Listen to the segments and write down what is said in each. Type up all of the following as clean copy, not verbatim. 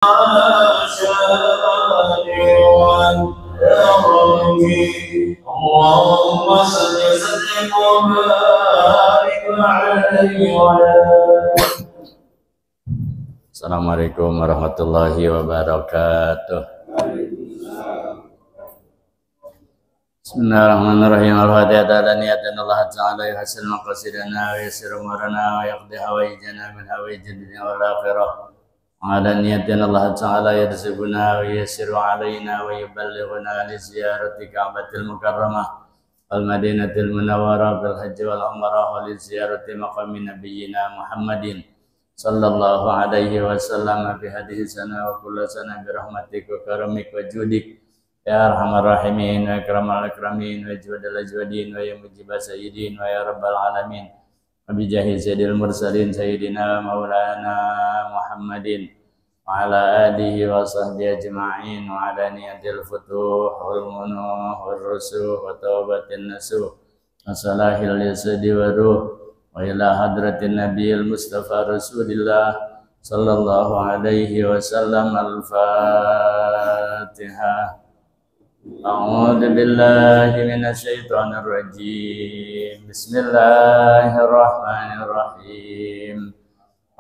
اللهم صل وسلم وبارك عليه وعلى. Assalamualaikum warahmatullahi wabarakatuh. Bismillahirrahmanirrahim. Al-Fatihah. Dan niatan Allah Ta'ala yahsil maqasidana wa yassir umurana wa yaqdi hawaijana min hawaijid dunya wal akhirah. Ala niyatin Allah Ta'ala yarzibuna wa yassiru alayna wa yuballighuna li ziyarati Ka'batil Mukarramah wal Madinatil Munawwarah bil hajji wal umrah wa li ziyarati maqami nabiyyina Muhammadin sallallahu alaihi wasallam bi hadhihi sana wa kullu sana bi rahmatika wa karamik wa judik ya arhamar rahimin wa akramal akramin wa jwadal ajwadin wa ya mujibah sayyidin wa ya rabbal alamin. Bijahi sayyidil mursalin sayyidina maulana Muhammadin wa ala alihi wa sahbihi ajma'in wa ala niyatil futuh wal munuh wal rusuh wa taubatin nasuh wa salahil yasadi wa ruh wa ila hadratin nabiyil mustafa rasulillah sallallahu alaihi wasallam. Al-Fatihah. A'udzu billahi minasy syaithanir rajim. Bismillahirrahmanirrahim.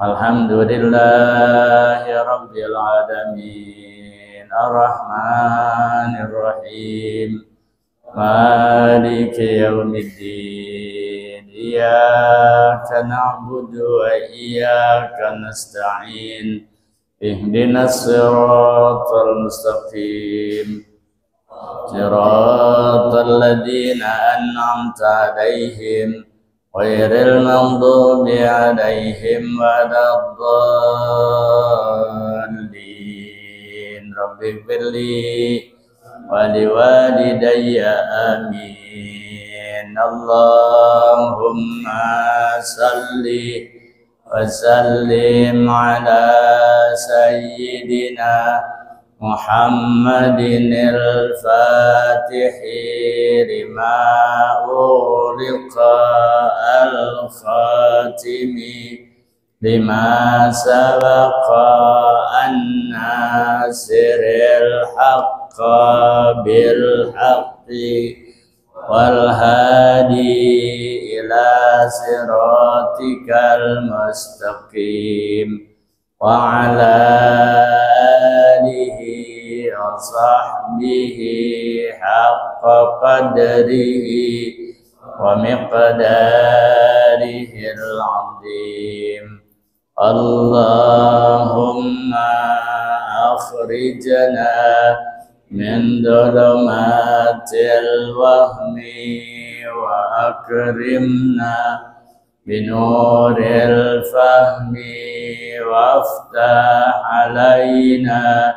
Alhamdulillahi rabbil alamin. Arrahmanir rahim. Maliki yaumiddin. Iyyaka na'budu wa iyyaka nasta'in. Ihdinas siratal mustaqim. Siratal ladzina an'amta 'alaihim ghairil maghdubi 'alaihim waladdallin. Rabbighfirli wa liwalidayya amin. Allahumma salli wa sallim ala sayyidina Muhammadin al-Fatihi lima ughliqa al-khatimi lima sabaqa an-nasiril haqqa bil haqqi wal hadi ila siratikal mustaqim wa ala alihi wa sahbihi haqqa qadrihi wa miqdarihi al-azim. Allahumma akhrijna min dhulumatil wahmi wa akrimna binuril fahmi waftah alaina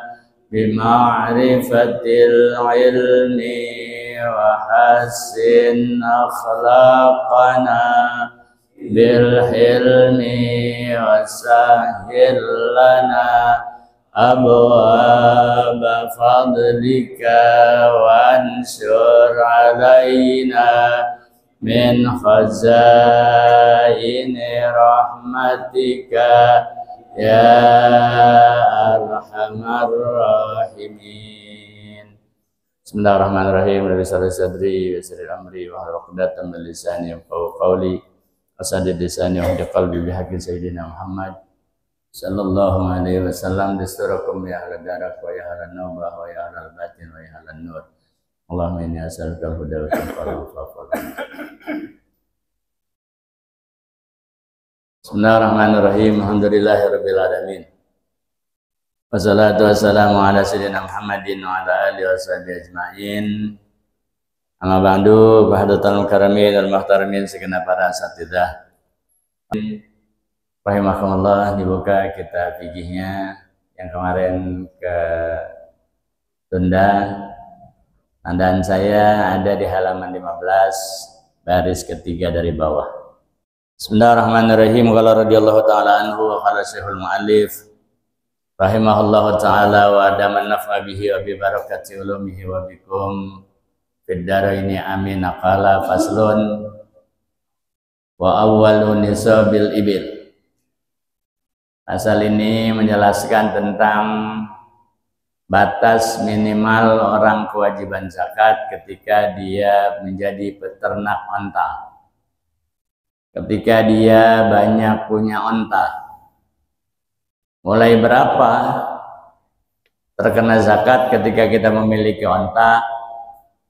bima'rifatil ilmi wa hassin akhlaqana bil hilmi wa sahhil lana abwaaba fadlika wa ansur alaina min khazaini rahmatika ya arhamar rahimin. Bismillahirrahmanirrahim. Rabbi shrah li sadri wa yassir amri wahlul 'uqdatam min lisani yafqahu qawli. Asadid lisani wa hadi qalbi bihaqqi sayyidina Muhammad sallallahu alaihi wasallam. Dasturakum ya ahlal darak wa ya ahlal nawbah wa ya ahlal batin wa ya ahlal nur. Allahumma inni as'aluka al-huda wa taqwa. Bismillahirrahmanirrahim. Alhamdulillahirabbil alamin. Wassalatu wassalamu ala sayyidina Muhammadin wa ala alihi washabihi ajmain. Amma ba'du, bahadatul karamin wal muhtaramin, segenap para asatidzah rahimakumullah. Dibuka kitab fikihnya yang kemarin ke tunda. Tandaan saya ada di halaman 15 baris ketiga dari bawah. Bismillahirrahmanirrahim. Qala radhiyallahu ta'ala anhu wa qala syekhul muallif rahimahullahu ta'ala wa adaman naf'a bihi wa bi barakati ulumihi wa bikum fid dharaini amin. Qala faslun wa awwalu nisabil ibil. Pasal ini menjelaskan tentang batas minimal orang kewajiban zakat ketika dia menjadi peternak onta. Ketika dia banyak punya onta. Mulai berapa terkena zakat ketika kita memiliki onta?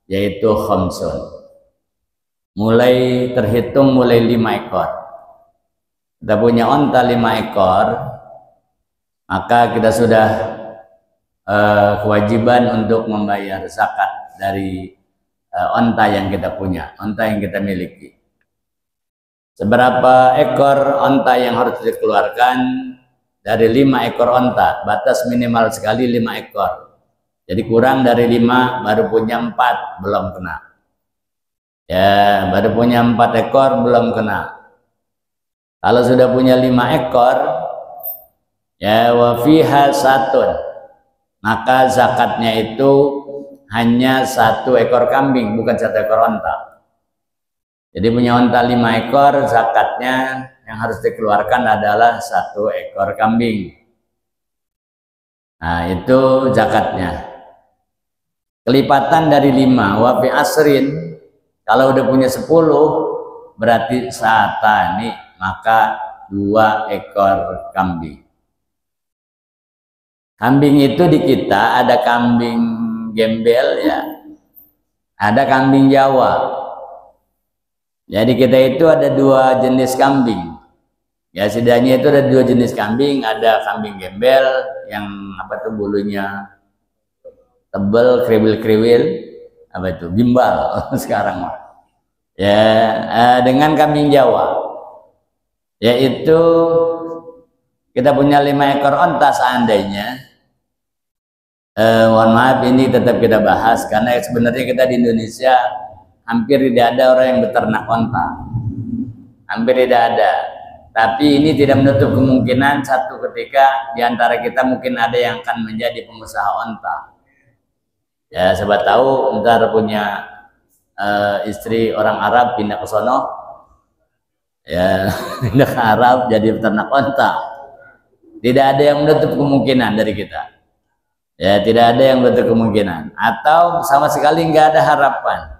Yaitu khamsun. Mulai terhitung mulai 5 ekor. Kita punya onta 5 ekor, maka kita sudah kewajiban untuk membayar zakat dari onta yang kita punya, onta yang kita miliki. Seberapa ekor onta yang harus dikeluarkan? Dari 5 ekor onta, batas minimal sekali 5 ekor. Jadi kurang dari 5, baru punya 4, belum kena. Ya, baru punya 4 ekor, belum kena. Kalau sudah punya 5 ekor, ya wa fiha satun, maka zakatnya itu hanya 1 ekor kambing, bukan 1 ekor onta. Jadi punya onta 5 ekor, zakatnya yang harus dikeluarkan adalah 1 ekor kambing. Nah, itu zakatnya. Kelipatan dari 5, wa fi asrin, kalau udah punya 10, berarti satani, maka 2 ekor kambing. Kambing itu di kita ada kambing gembel ya, ada kambing Jawa. Jadi kita itu ada 2 jenis kambing. Ya setidaknya itu ada 2 jenis kambing, ada kambing gembel yang apa tuh bulunya tebel, kriwil-kriwil, apa itu gimbal sekarang. Ya dengan kambing Jawa. Yaitu kita punya 5 ekor onta seandainya. Mohon maaf ini tetap kita bahas karena sebenarnya kita di Indonesia hampir tidak ada orang yang beternak onta, hampir tidak ada. Tapi ini tidak menutup kemungkinan satu ketika diantara kita mungkin ada yang akan menjadi pengusaha onta. Ya siapa tahu ntar punya istri orang Arab pindah ke sono, ya pindah ke Arab jadi peternak onta. Tidak ada yang menutup kemungkinan dari kita. Ya tidak ada yang menutup kemungkinan. Atau sama sekali nggak ada harapan.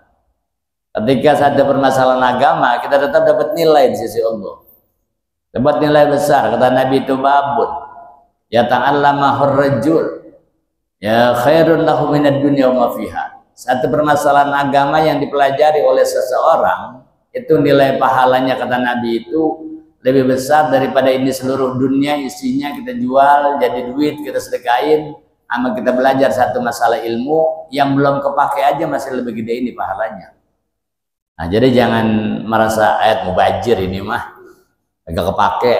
Ketika ada permasalahan agama, kita tetap dapat nilai di sisi Allah. Dapat nilai besar. Kata Nabi itu babun. Ya ta'allama hurrajul. Ya khairun lahu minad dunya wa ma fiha. Satu permasalahan agama yang dipelajari oleh seseorang, itu nilai pahalanya kata Nabi itu lebih besar daripada ini seluruh dunia isinya kita jual jadi duit, kita sedekahin, sama kita belajar satu masalah ilmu yang belum kepake aja masih lebih gede ini pahalanya. Nah, jadi jangan merasa ayat mubajir ini mah agak kepake.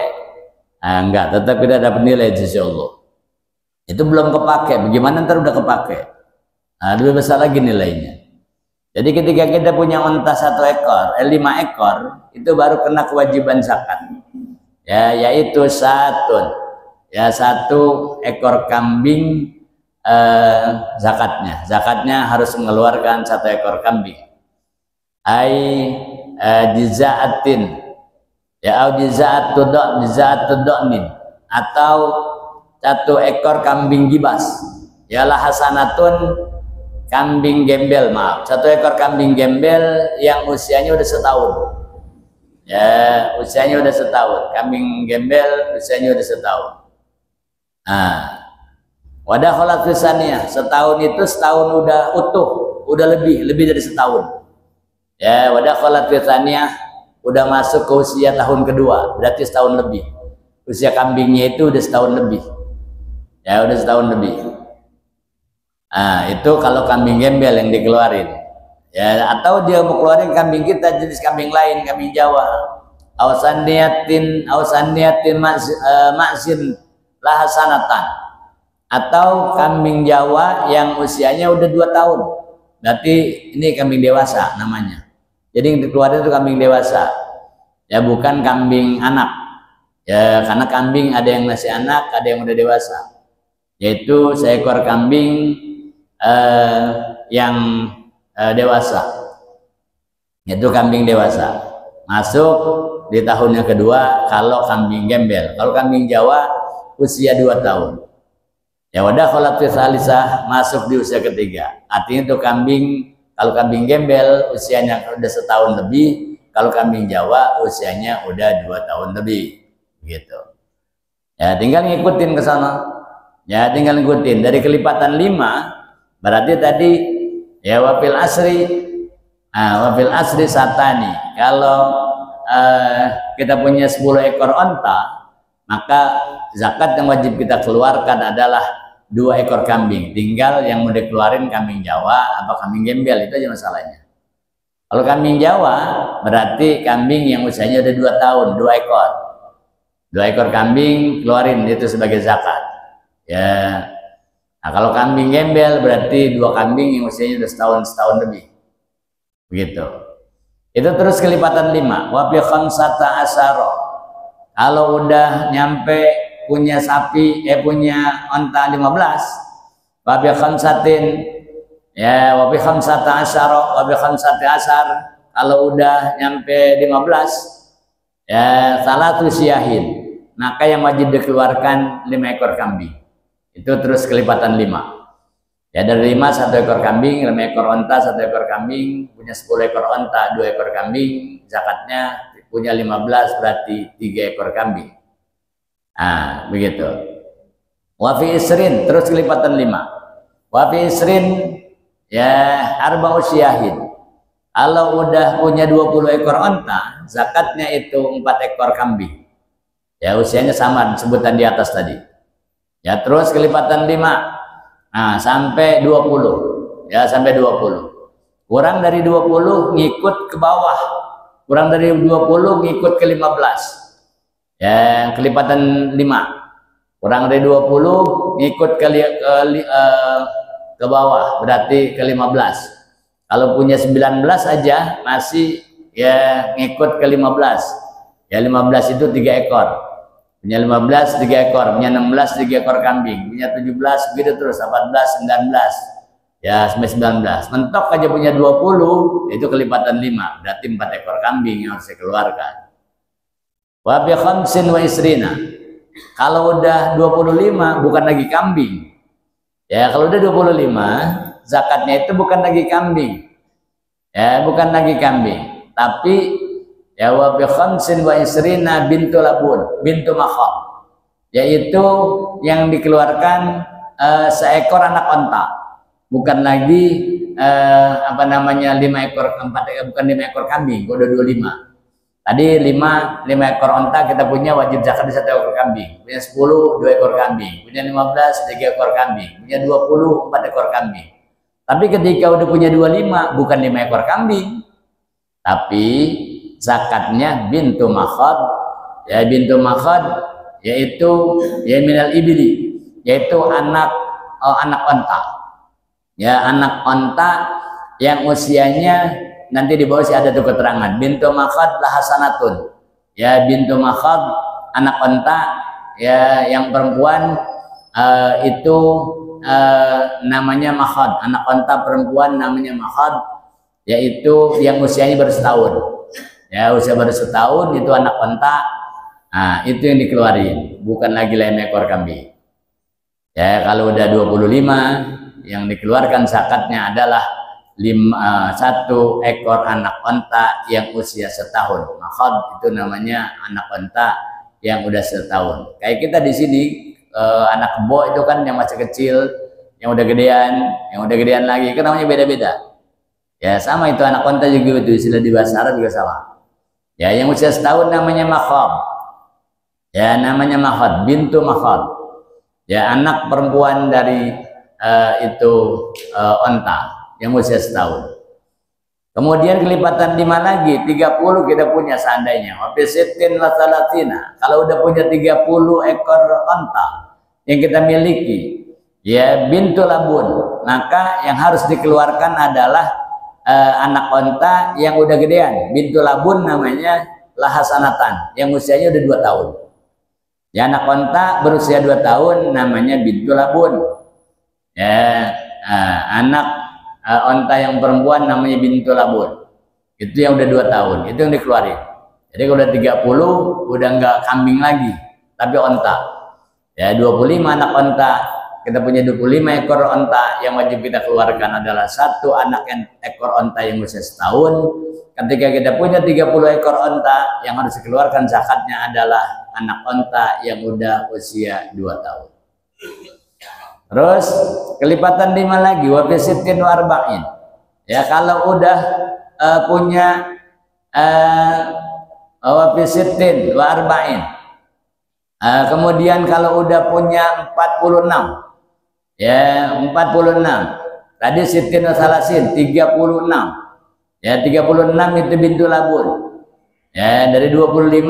Nah, enggak, tetap kita dapat nilai di sisi Allah. Itu belum kepake, bagaimana ntar udah kepake? Nah, lebih besar lagi nilainya. Jadi ketika kita punya unta 1 ekor, 5 ekor, itu baru kena kewajiban zakat. Ya, yaitu satun. Ya, 1 ekor kambing zakatnya. Zakatnya harus mengeluarkan 1 ekor kambing. Jizaatin ya au jizaatudoknin atau 1 ekor kambing gibas ya lah hasanatun kambing gembel, maaf 1 ekor kambing gembel yang usianya udah setahun ya, usianya udah setahun, kambing gembel usianya udah setahun. Nah wadah kholat fisaniyah, setahun itu setahun udah utuh, udah lebih dari setahun. Ya, wadah kholat fisaniyah udah masuk ke usia tahun kedua, berarti setahun lebih. Usia kambingnya itu udah setahun lebih. Ya, udah setahun lebih. Nah, itu kalau kambing gembel yang dikeluarin. Ya, atau dia mau keluarin kambing kita jenis kambing lain, kambing Jawa. Ausaniyatin ma'zin lahasanatan. Atau kambing Jawa yang usianya udah 2 tahun. Berarti ini kambing dewasa namanya. Jadi yang dikeluarin itu kambing dewasa. Ya bukan kambing anak. Ya karena kambing ada yang masih anak, ada yang udah dewasa. Yaitu seekor kambing yang dewasa. Yaitu kambing dewasa. Masuk di tahun yang kedua kalau kambing gembel. Kalau kambing Jawa usia 2 tahun. Ya udah kholat fi salisah masuk di usia ketiga. Artinya itu kambing, kalau kambing gembel usianya udah setahun lebih, kalau kambing Jawa usianya udah 2 tahun lebih, gitu. Ya tinggal ngikutin ke sana. Ya tinggal ngikutin dari kelipatan 5 berarti tadi ya wafil asri, wafil asri satani. Kalau kita punya 10 ekor onta, maka zakat yang wajib kita keluarkan adalah 2 ekor kambing. Tinggal yang mau dikeluarin kambing Jawa apa kambing gembel, itu aja masalahnya. Kalau kambing Jawa berarti kambing yang usianya udah 2 tahun, 2 ekor. 2 ekor kambing keluarin itu sebagai zakat. Ya. Nah, kalau kambing gembel berarti 2 kambing yang usianya udah setahun lebih. Begitu. Itu terus kelipatan 5. Wa bi khamsata asyara. Kalau udah nyampe punya sapi, punya onta 15, wa bi khamsatin, ya wa bi khamsata asyara, wa bi khamsati asyar. Kalau udah nyampe 15, ya salatu syahin, maka yang wajib dikeluarkan 5 ekor kambing. Itu terus kelipatan 5. Ya dari 5 1 ekor kambing, 5 ekor onta 1 ekor kambing, punya 10 ekor onta 2 ekor kambing, zakatnya punya 15 berarti 3 ekor kambing. Nah, begitu. Wa fi isrin terus kelipatan 5. Wa fi isrin ya arba'u syahin. Kalau udah punya 20 ekor onta, zakatnya itu 4 ekor kambing. Ya usianya sama sebutan di atas tadi. Ya terus kelipatan 5. Nah, sampai 20. Ya sampai 20. Kurang dari 20 ngikut ke bawah. Kurang dari 20 ngikut ke 15. Ya kelipatan 5. Kurang dari 20 ngikut ke bawah berarti ke 15. Kalau punya 19 aja masih ya ngikut ke 15. Ya 15 itu 3 ekor. Punya 15 3 ekor, punya 16 3 ekor kambing, punya 17 begitu terus 18 19. Ya sampai 19. Mentok aja punya 20 itu kelipatan 5. Berarti 4 ekor kambing yang harus dikeluarkan. Wa bi khamsin wa isrina. Kalau udah 25 bukan lagi kambing. Ya kalau udah 25 zakatnya itu bukan lagi kambing. Ya bukan lagi kambing, tapi ya wa bi khamsin wa isrina bintu labun, bintu makhab. Yaitu yang dikeluarkan seekor anak onta. Bukan lagi 5 ekor, 4 bukan 5 ekor kambing, udah 25. Tadi 5 ekor onta kita punya wajib zakat di 1 ekor kambing. Punya 10 2 ekor kambing. Punya 15 3 ekor kambing. Punya 20 4 ekor kambing. Tapi ketika udah punya 25 bukan 5 ekor kambing. Tapi zakatnya bintu makhad. Ya bintu makhad yaitu ya minal ibli, yaitu anak onta. Ya anak onta yang usianya nanti di bawah sih ada tuh keterangan bintu makhad lahasanatun. Ya bintu makhad anak onta ya yang perempuan itu namanya makhad. Anak onta perempuan namanya makhad, yaitu yang usianya baru setahun. Ya usia baru setahun itu anak onta. Nah itu yang dikeluarin, bukan lagi 5 ekor kambing. Ya kalau udah 25 yang dikeluarkan zakatnya adalah 1 ekor anak onta yang usia setahun. Makhad itu namanya anak onta yang udah setahun. Kayak kita di sini anak kebo itu kan yang masih kecil, yang udah gedean lagi, kan namanya beda-beda. Ya sama itu anak onta juga itu istilah di bahasa Arab juga sama. Ya yang usia setahun namanya makhad. Ya namanya makhad, bintu makhad. Ya anak perempuan dari onta yang usia setahun. Kemudian kelipatan 5 lagi, 30 kita punya seandainya. Wabisitin wasalatina. Kalau udah punya 30 ekor onta yang kita miliki, ya bintu labun, maka yang harus dikeluarkan adalah anak onta yang udah gedean. Bintu labun namanya lahasanatan, yang usianya udah 2 tahun. Ya anak onta berusia 2 tahun namanya bintu labun. Ya anak onta yang perempuan namanya bintu labun. Itu yang udah 2 tahun, itu yang dikeluarin. Jadi kalau udah 30 udah nggak kambing lagi, tapi onta. Ya 25 anak onta. Kita punya 25 ekor onta, yang wajib kita keluarkan adalah satu anak ekor onta yang usia setahun. Ketika kita punya 30 ekor onta, yang harus dikeluarkan zakatnya adalah anak onta yang udah usia 2 tahun. Terus kelipatan 5 lagi, wa fi sittin wa arba'in. Ya kalau udah punya wa fi sittin wa arba'in. Kemudian kalau udah punya 46, ya 46. Tadi sittin wa salasin 36. Ya 36 itu bintu labun. Ya dari 25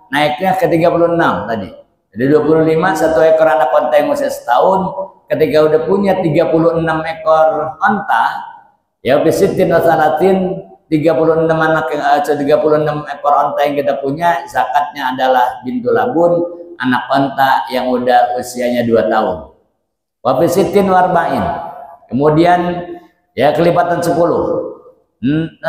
naiknya ke 36 tadi. Jadi 25 satu ekor anak onta yang usia setahun. Ketika udah punya 36 ekor onta, ya sittin wa salasin 36 anak 36 ekor onta yang kita punya, zakatnya adalah bintu labun, anak onta yang udah usianya 2 tahun. Wa fi sittin wa arba'in. Kemudian ya kelipatan 10. 46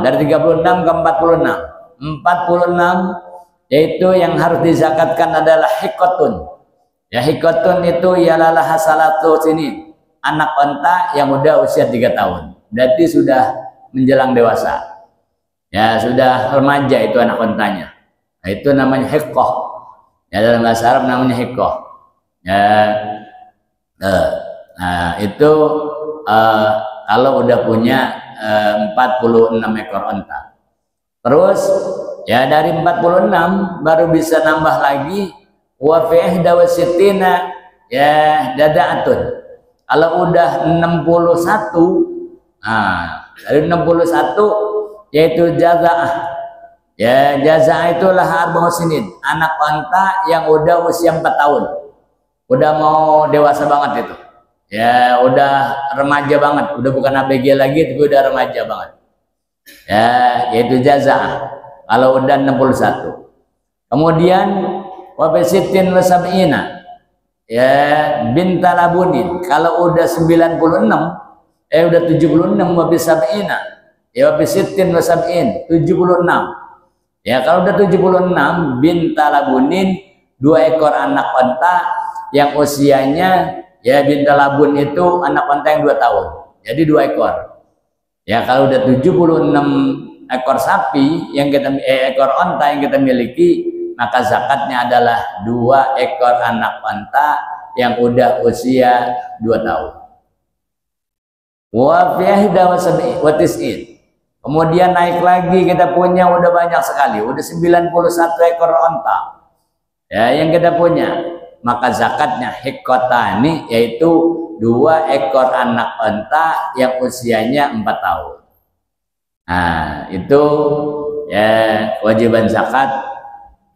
dari 36 ke 46. 46 yaitu yang harus dizakatkan adalah hikotun. Ya hikotun itu ialah hasalatu sini, anak onta yang udah usia 3 tahun. Berarti sudah menjelang dewasa. Ya sudah remaja itu anak ontanya. Nah, itu namanya hikoh. Ya dalam bahasa Arab namanya hikoh. Ya nah itu kalau udah punya 46 ekor onta. Terus ya dari 46 baru bisa nambah lagi wa fi ihda wa sittina ya dadaatun. Kalau udah 61, nah dari 61 yaitu jazaah. Ya jazaah itulah arba'u sinin, anak onta yang udah usia 4 tahun. Udah mau dewasa banget itu. Ya udah remaja banget, udah bukan ABG lagi tapi udah remaja banget. Ya yaitu jazaah kalau udah 61. Kemudian wa fi sittin wa sab'ina ya bintalabunin, kalau udah 96 udah 76 wa fi sab'ina ya wa fi sittin wa sab'in 76. Ya kalau udah 76 bintalabunin, 2 ekor anak onta yang usianya ya bintalabun itu anak onta yang 2 tahun. Jadi 2 ekor. Ya kalau udah 76 ekor sapi yang kita ekor onta yang kita miliki, maka zakatnya adalah 2 ekor anak onta yang udah usia 2 tahun. Wa fi ihda wa tis'in. Kemudian naik lagi kita punya udah banyak sekali, udah 91 ekor onta. Ya yang kita punya, maka zakatnya hikotani yaitu 2 ekor anak onta yang usianya 4 tahun. Nah itu ya kewajiban zakat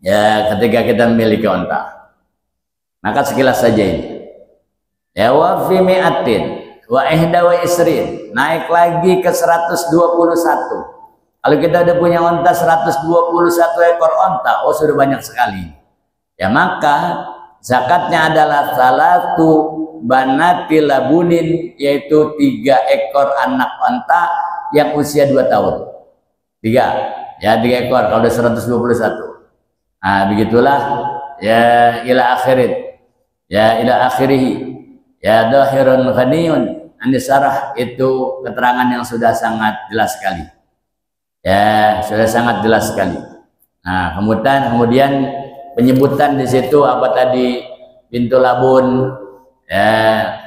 ya ketika kita memiliki onta. Maka sekilas saja ini. Ya wa fi mi'atin wa ihda wa isrin, naik lagi ke 121. Kalau kita udah punya onta 121 ekor onta, oh sudah banyak sekali. Ya maka zakatnya adalah salatu banati labunin, yaitu 3 ekor anak onta yang usia 2 tahun. 3 ekor kalau udah 121. Nah begitulah ya ila akhirin. Ya ila akhirihi. Ya dhahirun ghaniyun anisarah, itu keterangan yang sudah sangat jelas sekali. Ya sudah sangat jelas sekali. Nah kemudian penyebutan di situ apa tadi, bintu labun. Ya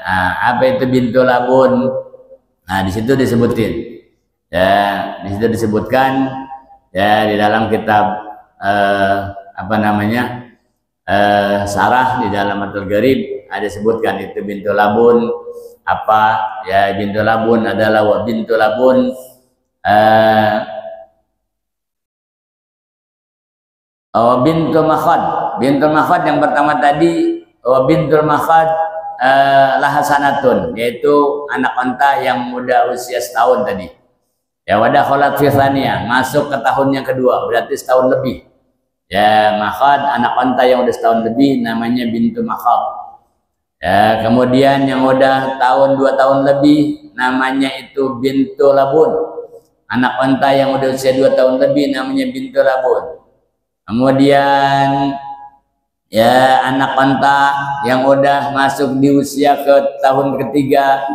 nah, apa itu bintu labun? Nah di situ disebutin. Ya di situ disebutkan ya di dalam kitab apa namanya sarah di dalam Matul Gharib ada sebutkan itu bintu labun apa ya. Bintu labun adalah wa bintu labun bintu makhad. Bintu makhad yang pertama tadi wa bintul makhad lahasanatun, yaitu anak onta yang muda usia setahun tadi. Ya wadah kholat fisania, masuk ke tahun yang kedua, berarti setahun lebih. Ya makhad anak onta yang udah setahun lebih namanya bintu makhad. Ya kemudian yang udah tahun 2 tahun lebih namanya itu bintu labun. Anak onta yang udah usia 2 tahun lebih namanya bintu labun. Kemudian Ya, anak onta yang udah masuk di usia ke tahun ketiga,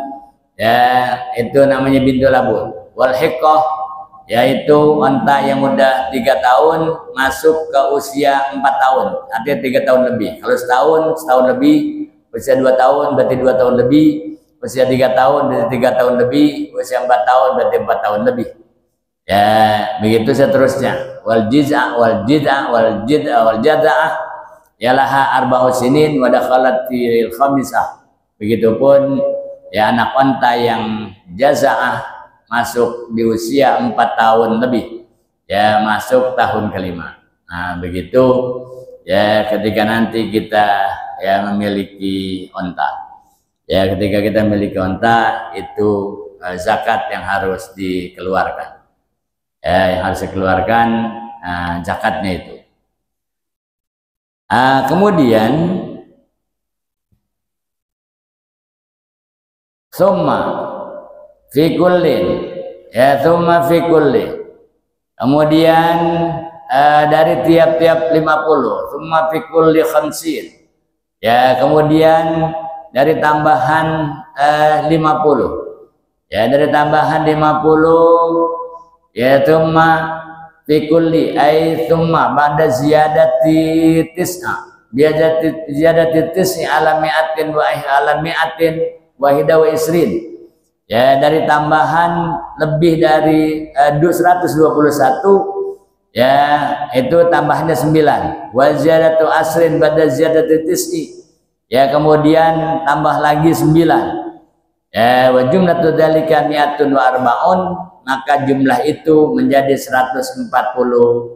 ya itu namanya bintu labun. Wal hiqqah, yaitu onta yang udah 3 tahun masuk ke usia 4 tahun, artinya 3 tahun lebih. Kalau setahun lebih, usia 2 tahun berarti 2 tahun lebih, usia 3 tahun berarti 3 tahun lebih, usia 4 tahun berarti 4 tahun lebih. Ya, begitu seterusnya. Wal jiz'ah wal jiz'ah wal jiz'ah wal jaza'ah yalaha arba'u sinin wa dakhalat fil khamisah. Begitupun ya anak onta yang jaza'ah masuk di usia 4 tahun lebih, ya masuk tahun kelima. Nah, begitu ya ketika nanti kita ya memiliki onta. Ya ketika kita memiliki onta itu zakat yang harus dikeluarkan. Ya, yang harus dikeluarkan zakatnya itu. Kemudian summa fi kullin, ya summa fi kullin. Kemudian dari tiap-tiap 50, summa fi kulli khamsin. Ya, kemudian dari tambahan 50. Ya, dari tambahan 50 ya summa fi kulli ay thumma ba'da ziyadati tis'a ziyadati tis'i ala mi'atin wa ala mi'atin wahida wa isrin, ya dari tambahan lebih dari 121, ya itu tambahannya 9. Wa ziyadatu asrin ba'da ziyadati tis'i, ya kemudian tambah lagi 9. Ya wa jumlatu dzalika mi'atun wa arba'un, maka jumlah itu menjadi 140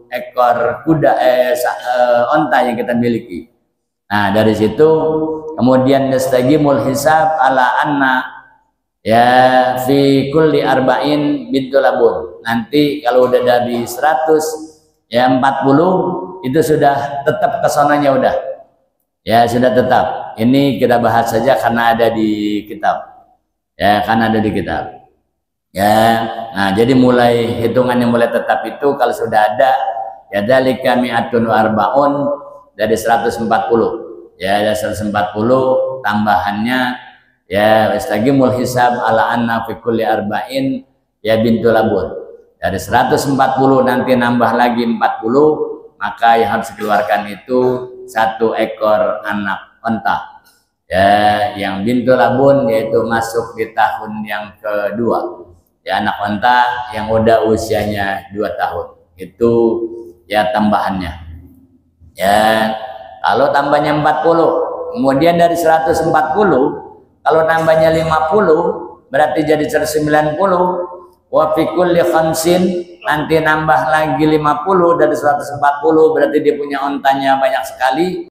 ekor kuda onta yang kita miliki. Nah, dari situ kemudian nastagimul hisab ala anna ya fi kulli arba'in bintu labun. Nanti kalau udah dari 100 ya 40 itu sudah tetap kesonanya udah. Ya, sudah tetap. Ini kita bahas saja karena ada di kitab. Ya, karena ada di kitab. Ya, nah jadi mulai hitungannya mulai tetap itu kalau sudah ada ya dzalika mi'atun wa arba'un dari 140. Ya, ada 140 tambahannya ya wastagimul hisab ala anna fi kulli arba'in ya bintu labun. Dari 140 nanti nambah lagi 40, maka yang harus dikeluarkan itu 1 ekor anak onta. Ya, yang bintu labun yaitu masuk di tahun yang kedua. Ya, anak onta yang udah usianya 2 tahun itu ya tambahannya. Ya, kalau tambahnya 40, kemudian dari 140 kalau nambahnya 50 berarti jadi 190. Wa fi kulli khamsin, nanti nambah lagi 50 dari 140 berarti dia punya ontanya banyak sekali.